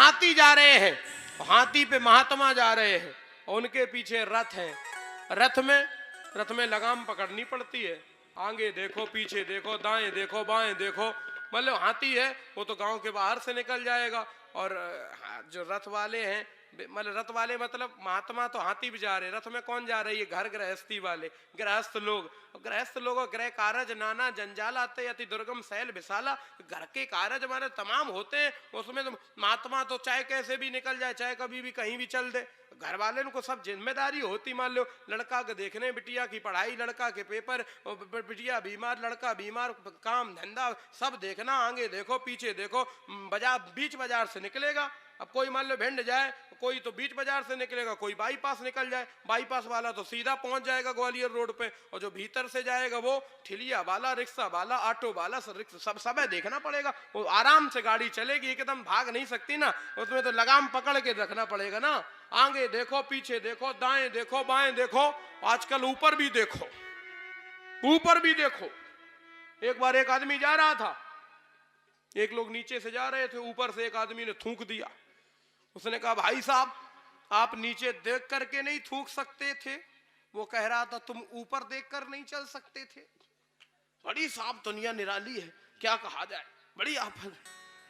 हाथी जा रहे हैं, हाथी पे महात्मा जा रहे हैं, उनके पीछे रथ है। रथ में लगाम पकड़नी पड़ती है, आगे देखो पीछे देखो दाएं देखो बाएं देखो। मतलब हाथी है वो तो गांव के बाहर से निकल जाएगा, और जो रथ वाले हैं, मतलब रथ वाले मतलब महात्मा तो हाथी भी जा रहे, रथ में कौन जा रही है? घर गृहस्थी वाले, गृहस्थ लोग। गृहस्थ लोगों गृह कारज नाना जंजाल आते अति दुर्गम शैल विशाला। घर के कारज हमारे तमाम होते हैं, उसमें तो महात्मा तो चाहे कैसे भी निकल जाए, चाहे कभी भी कहीं भी चल दे। घर वाले को सब जिम्मेदारी होती। मान लो लड़का के देखने, बिटिया की पढ़ाई, लड़का के पेपर, बिटिया बीमार, लड़का बीमार, काम धंधा सब देखना, आगे देखो पीछे देखो। बीच बाजार से निकलेगा, अब कोई मान लो भिंड जाए, कोई तो बीच बाजार से निकलेगा, कोई बाईपास निकल जाए, बाईपास वाला तो सीधा पहुंच जाएगा ग्वालियर रोड पे, और जो भीतर से जाएगा वो ठिलिया वाला, रिक्शा वाला, ऑटो वाला, सब देखना पड़ेगा। वो आराम से गाड़ी चलेगी, एकदम भाग नहीं सकती ना, उसमें तो लगाम पकड़ के रखना पड़ेगा ना। आगे देखो पीछे देखो दाएं देखो बाएं देखो, आजकल ऊपर भी देखो, ऊपर भी देखो। एक बार एक आदमी जा रहा था, एक लोग नीचे से जा रहे थे, ऊपर से एक आदमी ने थूक दिया। उसने कहा भाई साहब आप नीचे देख करके नहीं थूक सकते थे? वो कह रहा था तुम ऊपर देखकर नहीं चल सकते थे? बड़ी साफ दुनिया निराली है, क्या कहा जाए, बड़ी आफत।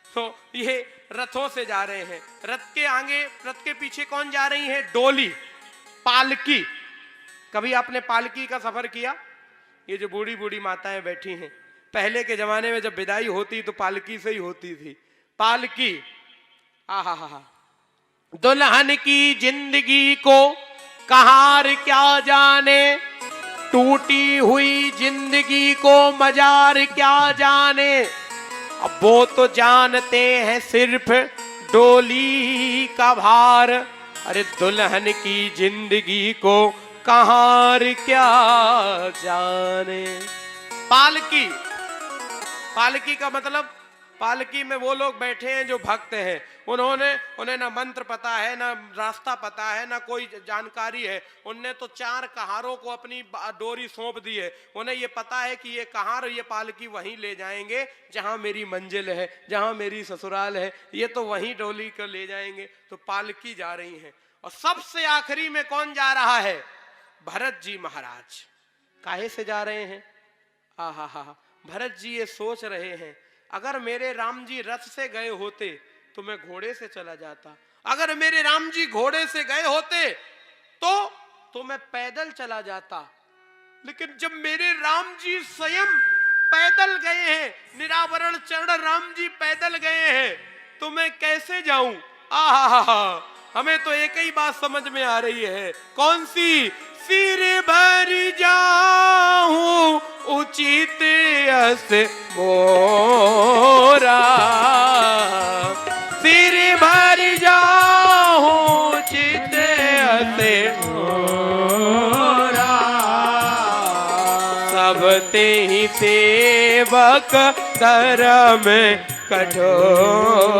तो ये रथों से जा रहे हैं, रथ के आगे, रथ के पीछे कौन जा रही है? डोली, पालकी। कभी आपने पालकी का सफर किया? ये जो बूढ़ी बूढ़ी माताएं बैठी हैं, पहले के जमाने में जब विदाई होती तो पालकी से ही होती थी। पालकी, आहा, दुल्हन की जिंदगी को कहार क्या जाने, टूटी हुई जिंदगी को मजार क्या जाने। अब वो तो जानते हैं सिर्फ डोली का भार, अरे दुल्हन की जिंदगी को कहार क्या जाने। पालकी, पालकी का मतलब, पालकी में वो लोग बैठे हैं जो भक्त हैं, उन्हें ना मंत्र पता है, ना रास्ता पता है, ना कोई जानकारी है। उनने तो 4 कहारों को अपनी डोरी सौंप दी है। उन्हें ये पता है कि ये कहार, ये पालकी वहीं ले जाएंगे जहां मेरी मंजिल है, जहां मेरी ससुराल है, ये तो वहीं डोली को ले जाएंगे। तो पालकी जा रही है, और सबसे आखिरी में कौन जा रहा है? भरत जी महाराज। काहे से जा रहे हैं? आहा, भरत जी ये सोच रहे हैं, अगर मेरे राम जी रथ से गए होते तो मैं घोड़े से चला जाता, अगर मेरे राम जी घोड़े से गए होते तो मैं पैदल चला जाता, लेकिन जब मेरे राम जी स्वयं पैदल गए हैं, निरावरण चरण राम जी पैदल गए हैं, तो मैं कैसे जाऊं? आहा, हमें तो एक ही बात समझ में आ रही है, कौन सी? सिर भर जाऊं उचित अस मोरा, सिर भर जाऊं उचित अस मोरा। सब ते ही सेवक धर्म कठोरा,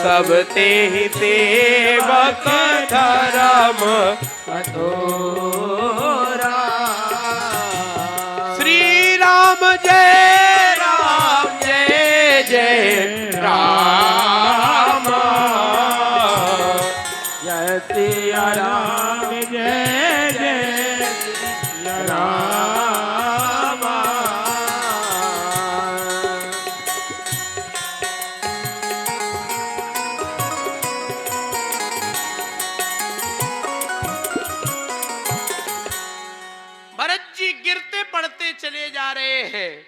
सब ते ही सेवक धर्म कठोरा। श्री राम जय जय राम, जय सिया राम जय जय राम। गिरते पड़ते चले जा रहे हैं।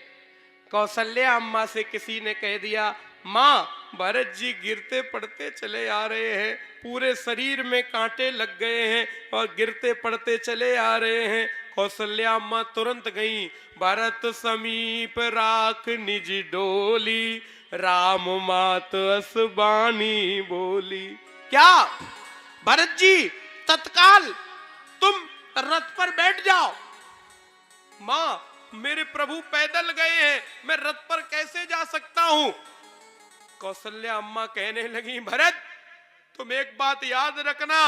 कौशल्या अम्मा से किसी ने कह दिया, माँ भरत जी गिरते पड़ते चले आ रहे हैं, पूरे शरीर में कांटे लग गए हैं और गिरते पड़ते चले आ रहे हैं। कौशल्या अम्मा तुरंत गई, भरत समीप राख निज डोली, राम मात असबानी बोली। क्या भरत जी, तत्काल तुम रथ पर बैठ जाओ। माँ मेरे प्रभु पैदल गए हैं, मैं रथ पर कैसे जा सकता हूं? कौशल्या अम्मा कहने लगी, भरत तुम एक बात याद रखना,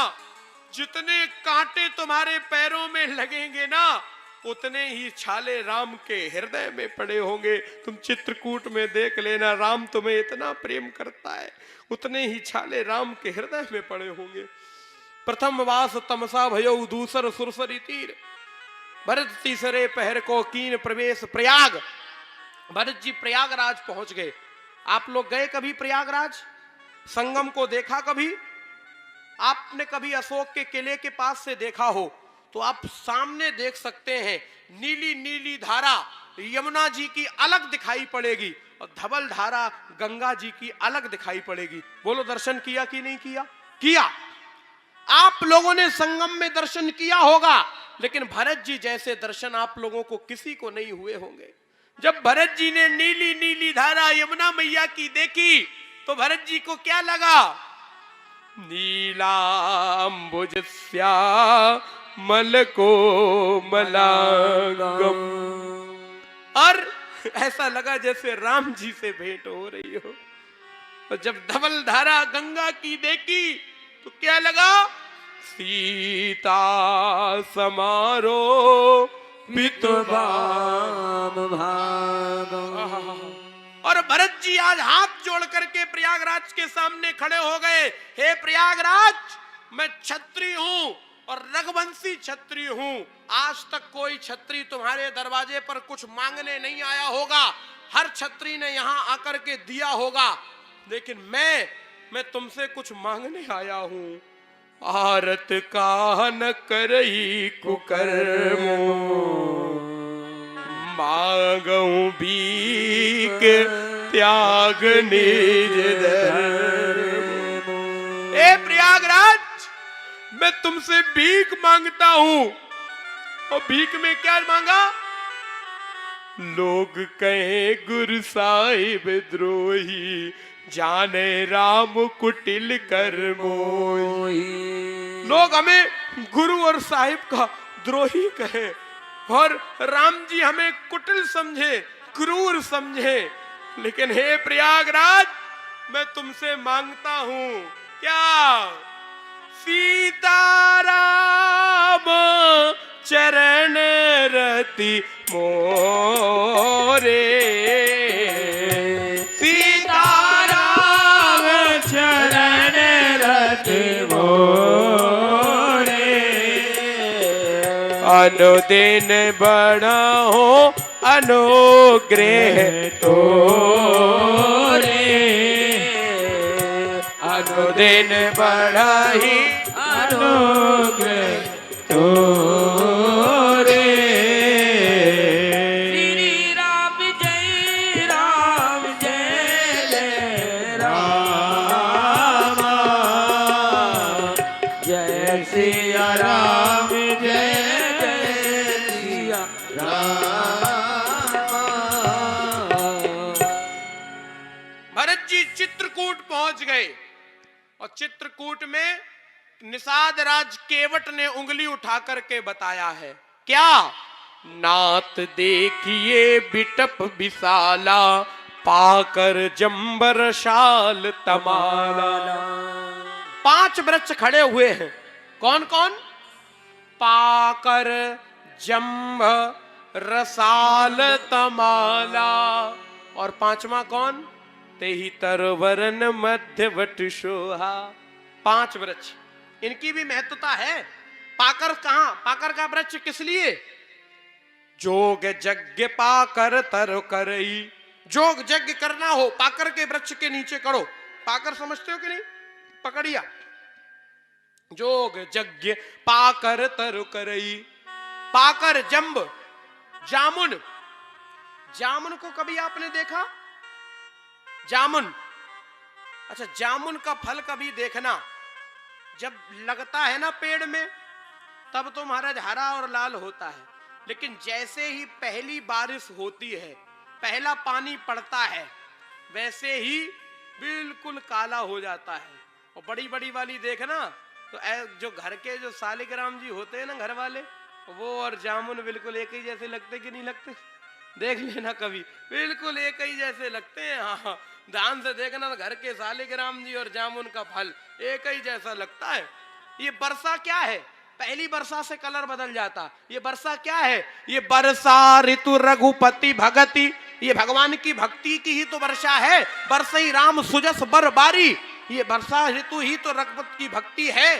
जितने कांटे तुम्हारे पैरों में लगेंगे ना, उतने ही छाले राम के हृदय में पड़े होंगे। तुम चित्रकूट में देख लेना, राम तुम्हें इतना प्रेम करता है, उतने ही छाले राम के हृदय में पड़े होंगे। प्रथम वास तमसा भयऊ दूसर सुरसरी तीर, भरत तीसरे पहर को कीन प्रवेश प्रयाग। भरत जी प्रयागराज पहुंच गए। आप लोग गए कभी प्रयागराज? संगम को देखा कभी? आपने कभी अशोक के किले के पास से देखा हो तो आप सामने देख सकते हैं, नीली नीली धारा यमुना जी की अलग दिखाई पड़ेगी और धवल धारा गंगा जी की अलग दिखाई पड़ेगी। बोलो दर्शन किया कि नहीं किया? किया। आप लोगों ने संगम में दर्शन किया होगा, लेकिन भरत जी जैसे दर्शन आप लोगों को किसी को नहीं हुए होंगे। जब भरत जी ने नीली नीली धारा यमुना मैया की देखी तो भरत जी को क्या लगा? नीलांबुज श्यामल को मलांगम, और ऐसा लगा जैसे राम जी से भेंट हो रही हो। और जब धवल धारा गंगा की देखी तो क्या लगा? सीता समारो पितुबाम भागम। और भरत जी आज हाथ जोड़ करके प्रयागराज के सामने खड़े हो गए। हे प्रयागराज, मैं क्षत्रिय हूं और रघुवंशी क्षत्रिय हूं। आज तक कोई क्षत्रिय तुम्हारे दरवाजे पर कुछ मांगने नहीं आया होगा, हर क्षत्रिय ने यहां आकर के दिया होगा, लेकिन मैं तुमसे कुछ मांगने आया हूं। आरत का न करई कुकर्मो, मांगऊं भीख त्याग निज धर्म। ए प्रयागराज, मैं तुमसे भीख मांगता हूं। और भीख में क्या मांगा? लोग कहे गुरु साहिब द्रोही, जाने राम कुटिल कर मोही। लोग हमें गुरु और साहिब का द्रोही कहे और राम जी हमें कुटिल समझे, क्रूर समझे, लेकिन हे प्रयागराज, मैं तुमसे मांगता हूं क्या? सीताराम चरण रति मोरे, अनुदिन बड़ा हो अनुग्रह तोरे, अनुदिन बड़ा ही अनुग्रह तोरे। श्री राम जय राम, जय सिया राम, जय चित्रकूट पहुंच गए और चित्रकूट में निषाद राज केवट ने उंगली उठा करके बताया है क्या? नात देखिए बिटप विशाला, पाकर जंबर शाल तमाला। 5 वृक्ष खड़े हुए हैं। कौन कौन? पाकर जंब रसाल तमाला। और 5वां कौन? तेहि तरवरन मध्यवट शोहा। 5 वृक्ष, इनकी भी महत्वता है। पाकर कहां? पाकर का वृक्ष किस लिए? जोग यज्ञ पाकर तर करई। जोग यज्ञ करना हो, पाकर के वृक्ष के नीचे करो। पाकर समझते हो कि नहीं? पकड़िया। जोग यज्ञ पाकर तर करई। पाकर जंब, जामुन। जामुन को कभी आपने देखा? जामुन, अच्छा, जामुन का फल कभी देखना। जब लगता है ना पेड़ में, तब तो महाराज हरा और लाल होता है, लेकिन जैसे ही पहली बारिश होती है, पहला पानी पड़ता है, वैसे ही बिल्कुल काला हो जाता है। और बड़ी बड़ी वाली देखना तो जो घर के जो सालिग्राम जी होते हैं ना, घर वाले, वो और जामुन बिल्कुल एक ही जैसे लगते कि नहीं लगते? देख लेना कभी, बिल्कुल एक ही जैसे लगते हैं। हाँ, ध्यान से देखना, घर के सालिग्राम जी और जामुन का फल एक ही जैसा लगता है। ये वर्षा क्या है? पहली वर्षा से कलर बदल जाता। ये वर्षा क्या है? ये वर्षा ऋतु रघुपति भगति, ये भगवान की भक्ति की ही तो वर्षा है। बरसई राम सुजस बरबारी, ये वर्षा ऋतु ही तो रघुपति की भक्ति है।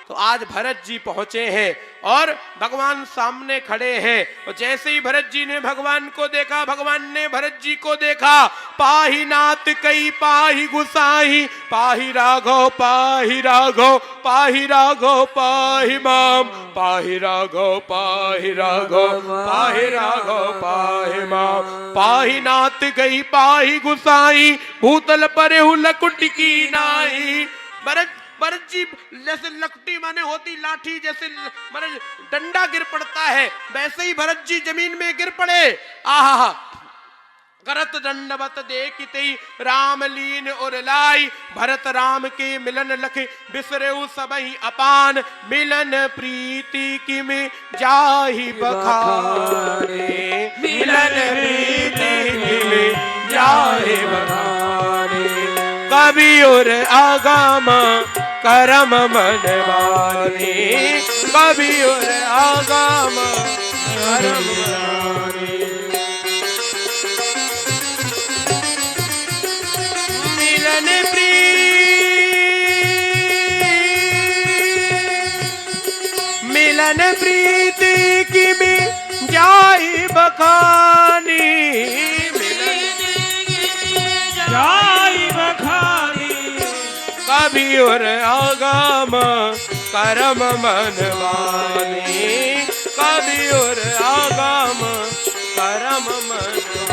तो आज भरत जी पहुंचे हैं और भगवान सामने खड़े हैं। और जैसे ही भरत जी ने भगवान को देखा, भगवान ने भरत जी को देखा। पाही नाथ कई पाही गुसाही, पाही राघव पाही राघव, पाही राघव पाही माम, पाही राघव पाही राघव, पाही राघव पाही माम, पाही नाथ गई पाही गुसाई, भूतल पर लकुट की नाई। भरत जी जैसे लकटी माने होती लाठी, जैसे माने डंडा गिर पड़ता है, वैसे ही भरत जी जमीन में गिर पड़े। आहा, करत दंडवत देखते राम लीन और लाई, भरत राम के मिलन लख बिसरेउ सबहि अपान, मिलन प्रीति की में जाहि बखाने, मिलन प्रीति की में जाहि बखाने। कवि और आगम करम मन वाणी, कवि और आगम करम वाणी। मिलन प्रीति की में जाई बखानी, जाई बखानी। कवि और आगम करम मनवानी, कवि और आगम करम मनवानी।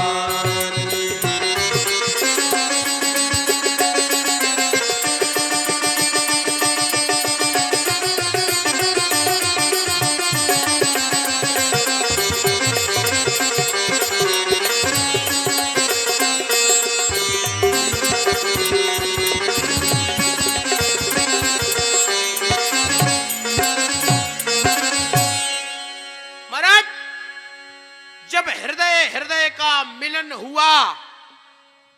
जब हृदय हृदय का मिलन हुआ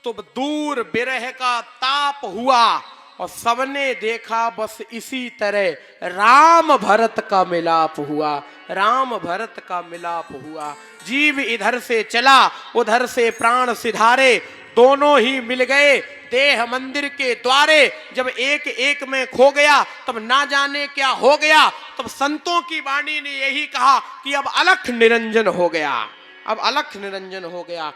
तो दूर विरह का ताप हुआ, और सबने देखा बस इसी तरह राम भरत का मिलाप हुआ, राम भरत का मिलाप हुआ। जीव इधर से चला उधर से प्राण सिधारे, दोनों ही मिल गए देह मंदिर के द्वारे। जब एक एक में खो गया तब ना जाने क्या हो गया। तब संतों की वाणी ने यही कहा कि अब अलख निरंजन हो गया, अब अलख निरंजन हो गया।